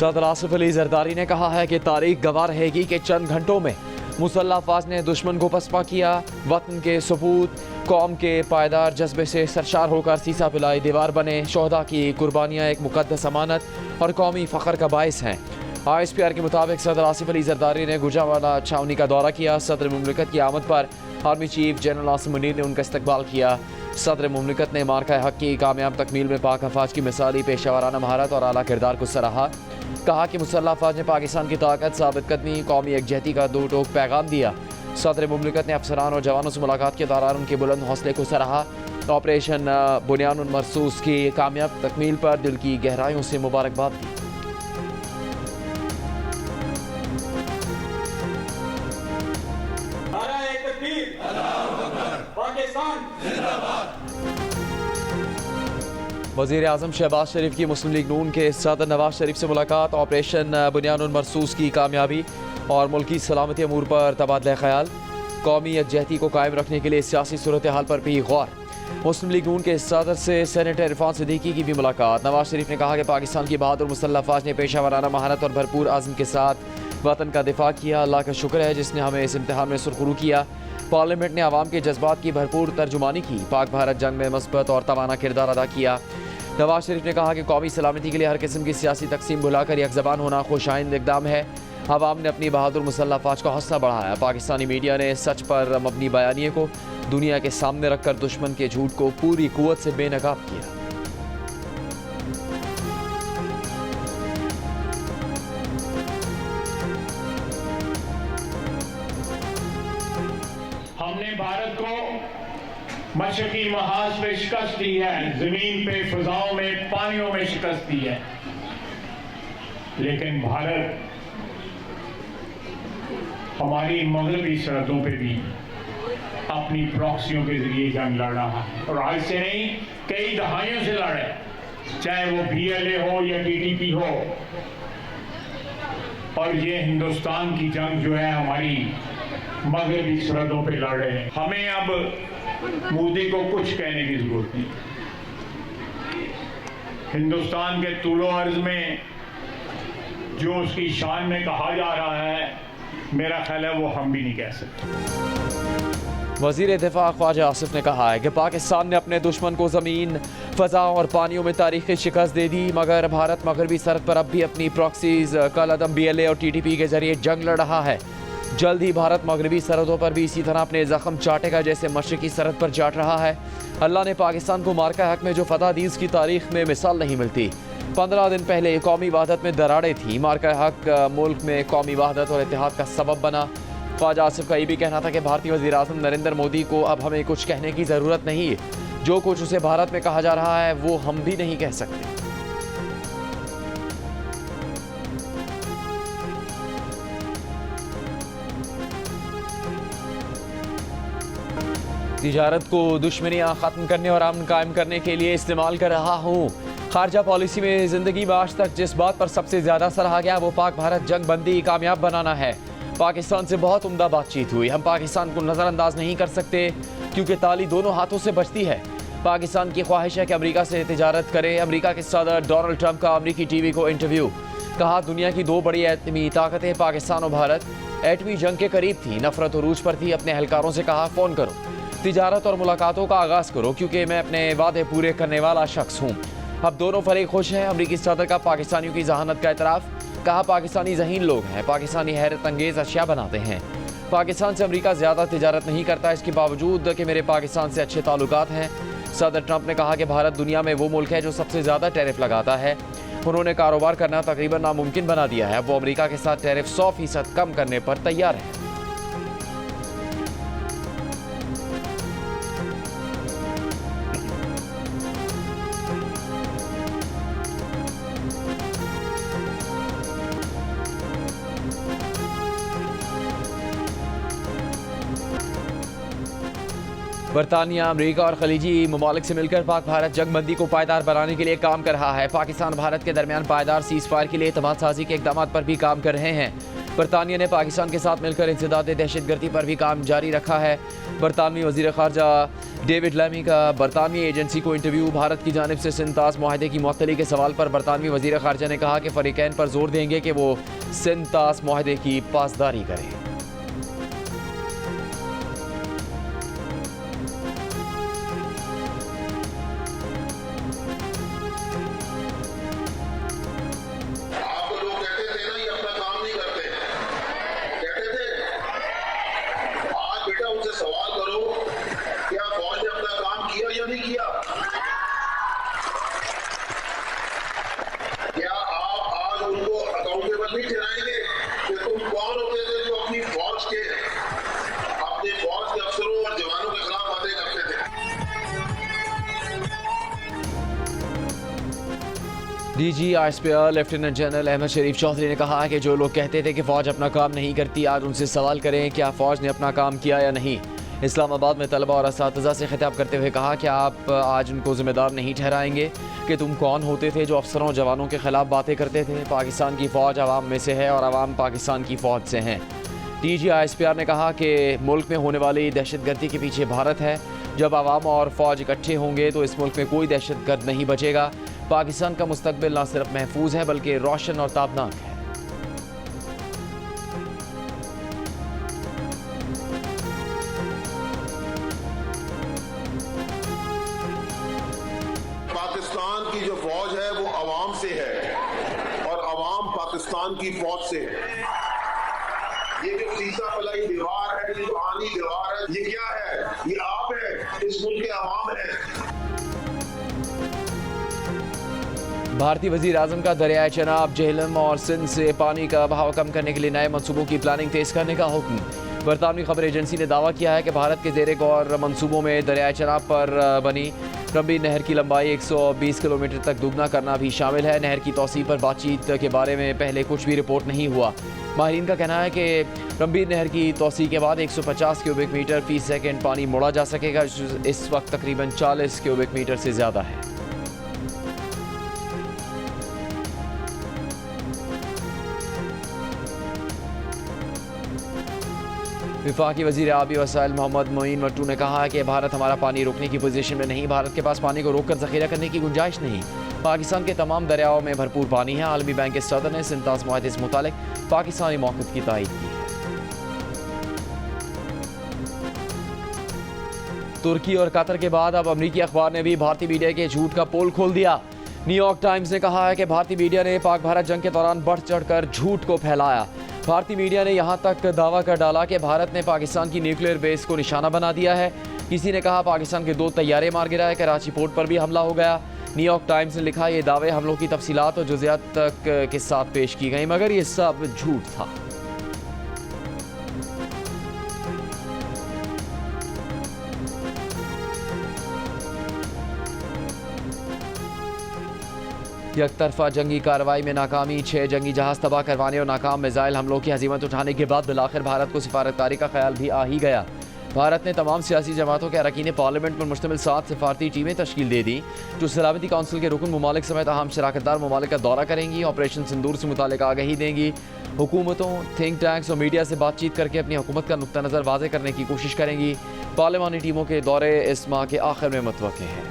सदर आसिफ अली जरदारी ने कहा है कि तारीख गवाह रहेगी कि चंद घंटों में मुसल्लह अफवाज ने दुश्मन को पसपा किया। वतन के सबूत कौम के पायदार जज्बे से सरशार होकर सीसा पिलाई दीवार बने। शोहदा की कुर्बानियाँ एक मुकद्दस अमानत और कौमी फ़ख्र का बायस हैं। ISPR के मुताबिक सदर आसिफ अली जरदारी ने गुजरावाला छावनी का दौरा किया। सदर मुमलिकत की आमद पर army chief general Asim Munir ने उनका इस्तकबाल किया। सदर मुमलिकत ने मार्का हक की कामयाब तकमील में पाक अफवाज की मिसाली पेशावराना महारत और आला किरदार को सराहा। कहा कि मुसल्लह अफवाज ने पाकिस्तान की ताकत, साबित कदमी, कौमी यकजहती का दो टोक पैगाम दिया। सदर मुमलिकत ने अफसरान और जवानों से मुलाकात के दौरान उनके बुलंद हौसले को सराहा। ऑपरेशन बुनियानुल मरसूस की कामयाब तकमील पर दिल की गहराइयों से मुबारकबाद दी। वज़ीर आज़म शहबाज शरीफ की मुस्लिम लीग नून के सदर नवाज शरीफ से मुलाकात। ऑपरेशन बुनियानुल मरसूस की कामयाबी और मुल्की सलामती अमूर पर तबादला ख्याल। कौमी यकजहती को कायम रखने के लिए सियासी सूरत हाल पर भी गौर। मुस्लिम लीग नून के सदर से सेनेटर इरफान सिद्दीकी की भी मुलाकात। नवाज शरीफ ने कहा कि पाकिस्तान की बहादुर मुसल्लह अफवाज ने पेशा वराना महारत और भरपूर आज़म के साथ वतन का दिफा किया। अल्लाह का शुक्र है जिसने हमें इस इम्तिहान में सुरखरू किया। पार्लियामेंट ने आवाम के जज्बात की भरपूर तर्जुमानी की। पाक भारत जंग में मस्बत और तवाना किरदार अदा किया। नवाज शरीफ ने कहा कि कौमी सलामती के लिए हर किस्म की सियासी तकसीम भुलाकर एक ज़बान होना खुशाइंद इक़दाम है। आवाम ने अपनी बहादुर मुसल्लह अफवाज का हौसला बढ़ाया। पाकिस्तानी मीडिया ने सच पर मबनी बयानिए को दुनिया के सामने रखकर दुश्मन के झूठ को पूरी कुव्वत से बेनकाब किया। हमने भारत को मशरकी महाज पे शिकस्त दी है, जमीन पे, फिजाओं में, पानियों में शिकस्त दी है, लेकिन भारत हमारी मगरबी सरहदों पे भी अपनी प्रॉक्सियों के जरिए जंग लड़ रहा है और आज से नहीं कई दहाइयों से लड़ रहा है, चाहे वो BLA हो या TTP हो। और ये हिंदुस्तान की जंग जो है हमारी मगरबी सरहदों पे लड़ रहे हैं। हमें अब मोदी को कुछ कहने की जरूरत नहीं। हिंदुस्तान के तूलो अर्ज में जो उसकी शान में कहा जा रहा है, मेरा ख्याल है वो हम भी नहीं कह सकते। वज़ीर दिफा ख्वाजा आसिफ ने कहा है कि पाकिस्तान ने अपने दुश्मन को ज़मीन, फ़ज़ा और पानियों में तारीख़ी शिकस्त दे दी, मगर भारत मगरबी सरहद पर अब भी अपनी प्रॉक्सीज, कलअदम, BLA और TTP के जरिए जंग लड़ रहा है। जल्द ही भारत मगरबी सरहदों पर भी इसी तरह अपने जख्म चाटेगा जैसे मशरकी सरहद पर चाट रहा है। अल्लाह ने पाकिस्तान को मार्का हक में जो फतह दी उसकी तारीख में मिसाल नहीं मिलती। 15 दिन पहले कौमी वहदत में दरारें थी। मार्का हक मुल्क में कौमी वहदत और इत्तेहाद का सबब बना। ख्वाजा आसिफ का ये भी कहना था कि भारतीय वज़ीर आज़म नरेंद्र मोदी को अब हमें कुछ कहने की ज़रूरत नहीं है। जो कुछ उसे भारत में कहा जा रहा है वो हम भी नहीं कह सकते। तिजारत को दुश्मनियाँ ख़त्म करने और अमन कायम करने के लिए इस्तेमाल कर रहा हूँ। खारजा पॉलिसी में ज़िंदगी में आज तक जिस बात पर सबसे ज़्यादा सराहा गया वो पाक भारत जंग बंदी कामयाब बनाना है। पाकिस्तान से बहुत उम्दा बातचीत हुई। हम पाकिस्तान को नज़रअंदाज नहीं कर सकते क्योंकि ताली दोनों हाथों से बचती है। पाकिस्तान की ख्वाहिश है कि अमेरिका से तिजारत करे। अमेरिका के सदर डोनाल्ड ट्रंप का अमेरिकी TV को इंटरव्यू। कहा दुनिया की दो बड़ी एटमी ताकतें पाकिस्तान और भारत एटमी जंग के करीब थी, नफरत और रूज पर थी। अपने एहलकारों से कहा फ़ोन करो, तिजारत और मुलाकातों का आगाज़ करो क्योंकि मैं अपने वादे पूरे करने वाला शख्स हूँ। अब दोनों फरीक खुश हैं। अमरीकी सदर का पाकिस्तानियों की जहानत का एतराफ़। कहा पाकिस्तानी ज़हीन लोग हैं, पाकिस्तानी हैरत अंगेज़ अशिया बनाते हैं। पाकिस्तान से अमरीका ज़्यादा तिजारत नहीं करता, इसके बावजूद कि मेरे पाकिस्तान से अच्छे ताल्लुकात हैं। सदर ट्रंप ने कहा कि भारत दुनिया में वो मुल्क है जो सबसे ज़्यादा टैरिफ लगाता है। उन्होंने कारोबार करना तकरीबन नामुमकिन बना दिया है। वो अमरीका के साथ टैरिफ 100% कम करने पर तैयार है। बरतानिया, अमरीका और खलीजी ममालिक से मिलकर पाक भारत जंग बंदी को पायदार बनाने के लिए काम कर रहा है। पाकिस्तान भारत के दरमियान पायदार सीज़ फायर के लिए एतमाद साजी के इक़दाम पर भी काम कर रहे हैं। बरतानिया ने पाकिस्तान के साथ मिलकर इंसदाद दहशतगर्दी पर भी काम जारी रखा है। बरतानवी वज़ीर ख़ारजा डेविड लैमी का बरतानवी एजेंसी को इंटरव्यू। भारत की जानिब से सिंध तास माहदे की मुअत्तली के सवाल पर बरतानवी वज़ीर ख़ारजा ने कहा कि फ़रीक़ैन पर जोर देंगे कि वो सिंध तास माहदे की पासदारी करें। सवाल करो, क्या फौज ने अपना काम किया या नहीं किया? क्या आप आज उनको अकाउंटेबल नहीं ठहराएंगे कि तुम कौन होते थे जो अपनी फौज के अफसरों और जवानों के खिलाफ बातें करते थे? DGISPR लेफ्टिनेंट जनरल अहमद शरीफ चौधरी ने कहा कि जो लोग कहते थे कि फ़ौज अपना काम नहीं करती, आज उनसे सवाल करें क्या फ़ौज ने अपना काम किया या नहीं। इस्लामाबाद में तलबा और असातिज़ा से खिताब करते हुए कहा कि आप आज उनको ज़िम्मेदार नहीं ठहराएंगे कि तुम कौन होते थे जो अफसरों और जवानों के ख़िलाफ़ बातें करते थे। पाकिस्तान की फ़ौज आवाम में से है और आवाम पाकिस्तान की फ़ौज से हैं। DGISPR ने कहा कि मुल्क में होने वाली दहशतगर्दी के पीछे भारत है। जब आवाम और फ़ौज इकट्ठे होंगे तो इस मुल्क में कोई दहशतगर्द नहीं बचेगा। पाकिस्तान का मुस्तकबिल न सिर्फ महफूज है बल्कि रोशन और ताबनाक है। पाकिस्तान की जो फौज है वो अवाम से है और अवाम पाकिस्तान की फौज से है। ये जो सीसा पलाई दीवार है, ये जो आनी दीवार है, ये क्या है? ये आप है, इस मुल्क के अवाम है। भारतीय वज़ीर आज़म का दरियाए चनाब, जेहलम और सिंध से पानी का बहाव कम करने के लिए नए मनसूबों की प्लानिंग तेज़ करने का हुक्म। बरतानवी खबर एजेंसी ने दावा किया है कि भारत के ज़ेरे गौर मनसूबों में दरियाए चनाब पर बनी रंबी नहर की लंबाई 120 किलोमीटर तक दुगना करना भी शामिल है। नहर की तौसीब पर बातचीत के बारे में पहले कुछ भी रिपोर्ट नहीं हुआ। माहिरीन का कहना है कि रंबी नहर की तौसीब के बाद 150 क्यूबिक मीटर फी सेकेंड पानी मोड़ा जा सकेगा। इस वक्त तकरीबन 40 क्यूबिक मीटर से ज़्यादा है। विफाकी वज़ीर आबी वसाइल मोहम्मद मोइन मट्टू ने कहा कि भारत हमारा पानी रोकने की पोजीशन में नहीं, भारत के पास पानी को रोककर ज़ख़ीरा करने की गुंजाइश नहीं। पाकिस्तान के तमाम दरियाओं में भरपूर पानी है। आलमी बैंक के सदर ने सिंध तास मुआहदे से मुतालिक पाकिस्तानी मौक़िफ़ की तायीद की है। तुर्की और कतर के बाद अब अमरीकी अखबार ने भी भारतीय मीडिया के झूठ का पोल खोल दिया। न्यूयॉर्क टाइम्स ने कहा है कि भारतीय मीडिया ने पाक भारत जंग के दौरान बढ़ चढ़कर झूठ को फैलाया। भारतीय मीडिया ने यहां तक दावा कर डाला कि भारत ने पाकिस्तान की न्यूक्लियर बेस को निशाना बना दिया है। किसी ने कहा पाकिस्तान के 2 तैयारे मार गिराए, कराची पोर्ट पर भी हमला हो गया। न्यूयॉर्क टाइम्स ने लिखा ये दावे हमलों की तफसीलात और जुज़ियात तक के साथ पेश की गई, मगर ये सब झूठ था। यकतरफा जंगी कार्रवाई में नाकामी, 6 जंगी जहाज तबाह करवाने और नाकाम मिसाइल हमलों की हज़ीमत उठाने के बाद बिलाखिर भारत को सिफारतकारी का ख्याल भी आ ही गया। भारत ने तमाम सियासी जमातों के अरकान पार्लियामेंट पर मुश्तमिल 7 सिफारती टीमें तश्कील दे दी जो सलामती कौंसिल के रुकन ममालिक समेत अहम शराकतदार ममालिक का दौरा करेंगी, ऑपरेशन सिंदूर से मुतालिक आगाही देंगी, हुकूमतों, थिंक टैंक्स और मीडिया से बातचीत करके अपनी हुकूमत का नुक्ता नज़र वाज़े करने की कोशिश करेंगी। पार्लिमानी टीमों के दौरे इस माह के आखिर में मुतवक्किल हैं।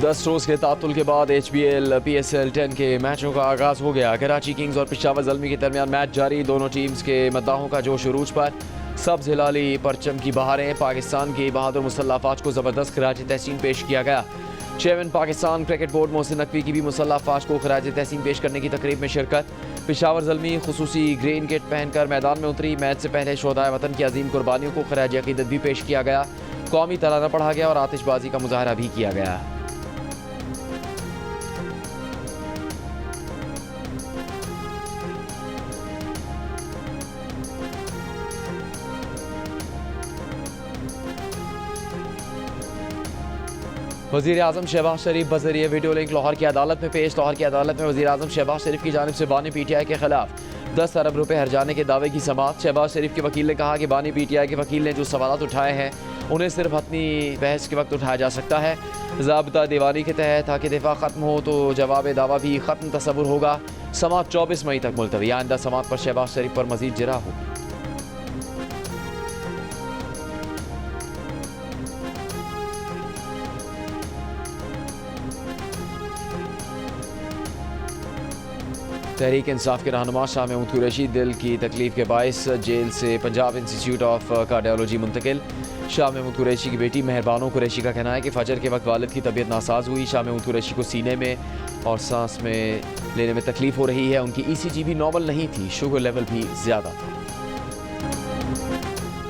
दस रोज़ के तातुल के बाद HBL PSL 10 के मैचों का आगाज़ हो गया। कराची किंग्स और पेशावर ज़ल्मी के दरमियान मैच जारी। दोनों टीम्स के मद्दाहों का जोश उरूज पर। सब्ज़ हिलाली परचम की बहारें। पाकिस्तान की बहादुर मुसल्लह फ़ौज को ज़बरदस्त खराज तहसीन पेश किया गया। Chairman Pakistan cricket board Mohsin Naqvi की भी मुसल्लह फ़ौज को खराज तहसीन पेश करने की तकरीब में शिरकत। पेशावर ज़ल्मी खुसूसी ग्रीन किट पहनकर मैदान में उतरी। मैच से पहले शोहदाए वतन की अजीम कुर्बानियों को खराज अकीदत भी पेश किया गया। कौमी तराना पढ़ा गया और आतिशबाजी का मुजाहरा भी किया गया। वज़ीर आज़म शहबाज शरीफ बज़रिए वीडियो लिंक लाहौर की अदालत में पेश। लाहौर की अदालत में वज़ीर आज़म शहबाज शरीफ की जानिब से बानी PTI के खिलाफ 10 अरब रुपए हर्जाने के दावे की समाअत। शहबाज शरीफ के वकील ने कहा कि बानी PTI के वकील ने जो सवालात उठाए हैं उन्हें सिर्फ अपनी बहस के वक्त उठाया जा सकता है। ज़ाब्ता दीवानी के तहत ताकि दिफा ख़त्म हो तो जवाब दावा भी ख़त्म तस्वुर होगा। समात 24 मई तक मुलतवी। आइंदा समात पर शहबाज शरीफ पर मजीद जरा होगी। तहरीक इंसाफ के रहनुमा शाह महमूद कुरैशी दिल की तकलीफ के बायस जेल से पंजाब इंस्टीट्यूट ऑफ कार्डियोलॉजी मुंतकिल। शाह महमूद कुरैशी की बेटी मेहरबानो कुरैशी का कहना है कि फजर के वक्त वालिद की तबीयत नासाज हुई। शाह महमूद कुरैशी को सीने में और सांस में लेने में तकलीफ हो रही है। उनकी ECG भी नॉर्मल नहीं थी, शुगर लेवल भी ज़्यादा था।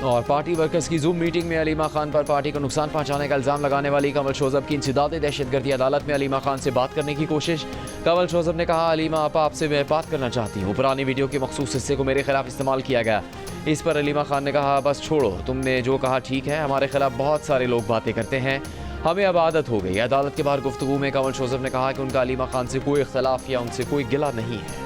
और पार्टी वर्कर्स की जूम मीटिंग में अलीमा खान पर पार्टी को नुकसान पहुंचाने का इल्ज़ाम लगाने वाली कमल शोजब की इंसदाद दहशतगर्दी अदालत में अलीमा खान से बात करने की कोशिश। कमल शोजब ने कहा, अलीमा आपा आपसे मैं बात करना चाहती हूँ। पुरानी वीडियो के मखसूस हिस्से को मेरे खिलाफ इस्तेमाल किया गया। इस पर अलीमा खान ने कहा, बस छोड़ो, तुमने जो कहा ठीक है। हमारे खिलाफ बहुत सारे लोग बातें करते हैं, हमें अब आदत हो गई। अदालत के बाहर गुफ्तगू में कमल शोजब ने कहा कि उनका अलीमा खान से कोई इख्तलाफ या उनसे कोई गिला नहीं है।